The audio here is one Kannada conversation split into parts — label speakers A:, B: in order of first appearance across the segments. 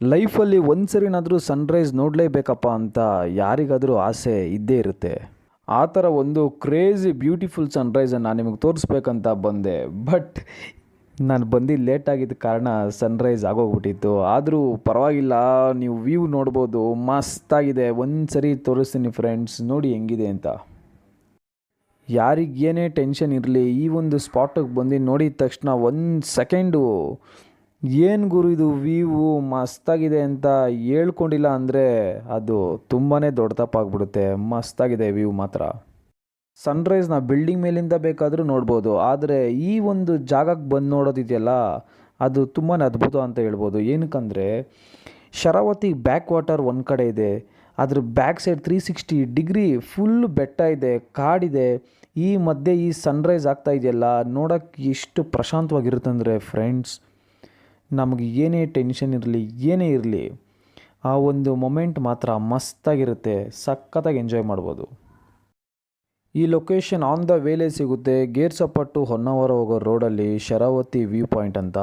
A: ಲೈಫಲ್ಲಿ ಒಂದು ಸರಿನಾದರೂ ಸನ್ರೈಸ್ ನೋಡಲೇಬೇಕಪ್ಪ ಅಂತ ಯಾರಿಗಾದರೂ ಆಸೆ ಇದ್ದೇ ಇರುತ್ತೆ. ಆ ಥರ ಒಂದು ಕ್ರೇಜಿ ಬ್ಯೂಟಿಫುಲ್ ಸನ್ರೈಸನ್ನು ನಾನು ನಿಮಗೆ ತೋರಿಸ್ಬೇಕಂತ ಬಂದೆ. ಬಟ್ ನಾನು ಬಂದು ಲೇಟ್ ಆಗಿದ್ದ ಕಾರಣ ಸನ್ರೈಸ್ ಆಗೋಗ್ಬಿಟ್ಟಿತ್ತು. ಆದರೂ ಪರವಾಗಿಲ್ಲ, ನೀವು ವ್ಯೂ ನೋಡ್ಬೋದು, ಮಸ್ತಾಗಿದೆ. ಒಂದು ಸರಿ ತೋರಿಸ್ತೀನಿ ಫ್ರೆಂಡ್ಸ್, ನೋಡಿ ಹೆಂಗಿದೆ ಅಂತ. ಯಾರಿಗೇನೇ ಟೆನ್ಷನ್ ಇರಲಿ, ಈ ಒಂದು ಸ್ಪಾಟಿಗೆ ಬಂದು ನೋಡಿದ ತಕ್ಷಣ ಒಂದು ಸೆಕೆಂಡು ಏನು ಗುರು ಇದು ವ್ಯೂ ಮಸ್ತಾಗಿದೆ ಅಂತ ಹೇಳ್ಕೊಂಡಿಲ್ಲ ಅಂದರೆ ಅದು ತುಂಬಾ ದೊಡ್ಡ ತಪ್ಪಾಗ್ಬಿಡುತ್ತೆ. ಮಸ್ತಾಗಿದೆ ವ್ಯೂ ಮಾತ್ರ. ಸನ್ರೈಸ್ನ ಬಿಲ್ಡಿಂಗ್ ಮೇಲಿಂದ ಬೇಕಾದರೂ ನೋಡ್ಬೋದು, ಆದರೆ ಈ ಒಂದು ಜಾಗಕ್ಕೆ ಬಂದು ನೋಡೋದಿದೆಯಲ್ಲ ಅದು ತುಂಬಾ ಅದ್ಭುತ ಅಂತ ಹೇಳ್ಬೋದು. ಏನಕ್ಕಂದರೆ ಶರಾವತಿ ಬ್ಯಾಕ್ ವಾಟರ್ ಒಂದು ಕಡೆ ಇದೆ, ಅದ್ರ ಬ್ಯಾಕ್ ಸೈಡ್ 360 ಡಿಗ್ರಿ ಫುಲ್ ಬೆಟ್ಟ ಇದೆ, ಕಾಡಿದೆ. ಈ ಮಧ್ಯೆ ಈ ಸನ್ರೈಸ್ ಆಗ್ತಾ ಇದೆಯಲ್ಲ, ನೋಡೋಕ್ಕೆ ಎಷ್ಟು ಪ್ರಶಾಂತವಾಗಿರುತ್ತಂದರೆ ಫ್ರೆಂಡ್ಸ್, ನಮಗೆ ಏನೇ ಟೆನ್ಷನ್ ಇರಲಿ ಏನೇ ಇರಲಿ ಆ ಒಂದು ಮೊಮೆಂಟ್ ಮಾತ್ರ ಮಸ್ತಾಗಿರುತ್ತೆ. ಸಖತ್ತಾಗಿ ಎಂಜಾಯ್ ಮಾಡ್ಬೋದು. ಈ ಲೊಕೇಶನ್ ಆನ್ ದ ವೇಲೇ ಸಿಗುತ್ತೆ. ಗೇರ್ಸಪ್ಪ ಟು ಹೊನ್ನಾವರ ಹೋಗೋ ರೋಡಲ್ಲಿ ಶರಾವತಿ ವ್ಯೂ ಪಾಯಿಂಟ್ ಅಂತ.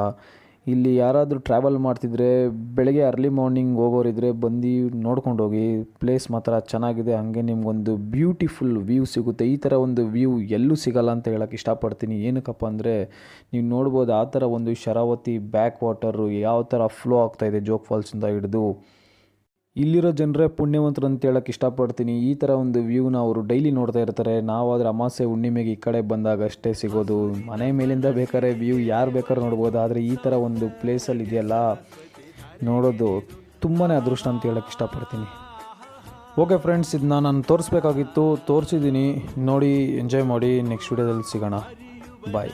A: ಇಲ್ಲಿ ಯಾರಾದರೂ ಟ್ರಾವೆಲ್ ಮಾಡ್ತಿದ್ರೆ, ಬೆಳಗ್ಗೆ ಅರ್ಲಿ ಮಾರ್ನಿಂಗ್ ಹೋಗೋರಿದ್ರೆ ಬಂದು ನೋಡ್ಕೊಂಡು ಹೋಗಿ. ಪ್ಲೇಸ್ ಮಾತ್ರ ಚೆನ್ನಾಗಿದೆ. ಹಾಗೆ ನಿಮಗೊಂದು ಬ್ಯೂಟಿಫುಲ್ ವ್ಯೂ ಸಿಗುತ್ತೆ. ಈ ಥರ ಒಂದು ವ್ಯೂ ಎಲ್ಲೂ ಸಿಗಲ್ಲ ಅಂತ ಹೇಳೋಕ್ಕೆ ಇಷ್ಟಪಡ್ತೀನಿ. ಏನಕ್ಕಪ್ಪ ಅಂದರೆ ನೀವು ನೋಡ್ಬೋದು ಆ ಥರ ಒಂದು ಶರಾವತಿ ಬ್ಯಾಕ್ ವಾಟರು ಯಾವ ಥರ ಫ್ಲೋ ಆಗ್ತಾಯಿದೆ ಜೋಗ್ ಫಾಲ್ಸಿಂದ ಹಿಡಿದು. ಇಲ್ಲಿರೋ ಜನರೇ ಪುಣ್ಯವಂತರು ಅಂತ ಹೇಳೋಕ್ಕೆ ಇಷ್ಟಪಡ್ತೀನಿ. ಈ ಥರ ಒಂದು ವ್ಯೂನ ಅವರು ಡೈಲಿ ನೋಡ್ತಾ ಇರ್ತಾರೆ. ನಾವಾದರೆ ಅಮಾವಾಸ್ಯೆ ಹುಣ್ಣಿಮೆಗೆ ಈ ಕಡೆ ಬಂದಾಗ ಅಷ್ಟೇ ಸಿಗೋದು. ಮನೆ ಮೇಲಿಂದ ಬೇಕಾದ್ರೆ ವ್ಯೂ ಯಾರು ಬೇಕಾದ್ರೂ ನೋಡ್ಬೋದು, ಆದರೆ ಈ ಥರ ಒಂದು ಪ್ಲೇಸಲ್ಲಿ ಇದೆಯಲ್ಲ ನೋಡೋದು ತುಂಬಾ ಅದೃಷ್ಟ ಅಂತ ಹೇಳೋಕ್ಕೆ ಇಷ್ಟಪಡ್ತೀನಿ. ಓಕೆ ಫ್ರೆಂಡ್ಸ್, ಇದನ್ನ ನಾನು ತೋರಿಸ್ಬೇಕಾಗಿತ್ತು, ತೋರಿಸಿದ್ದೀನಿ. ನೋಡಿ ಎಂಜಾಯ್ ಮಾಡಿ. ನೆಕ್ಸ್ಟ್ ವೀಡಿಯೋದಲ್ಲಿ ಸಿಗೋಣ. ಬಾಯ್.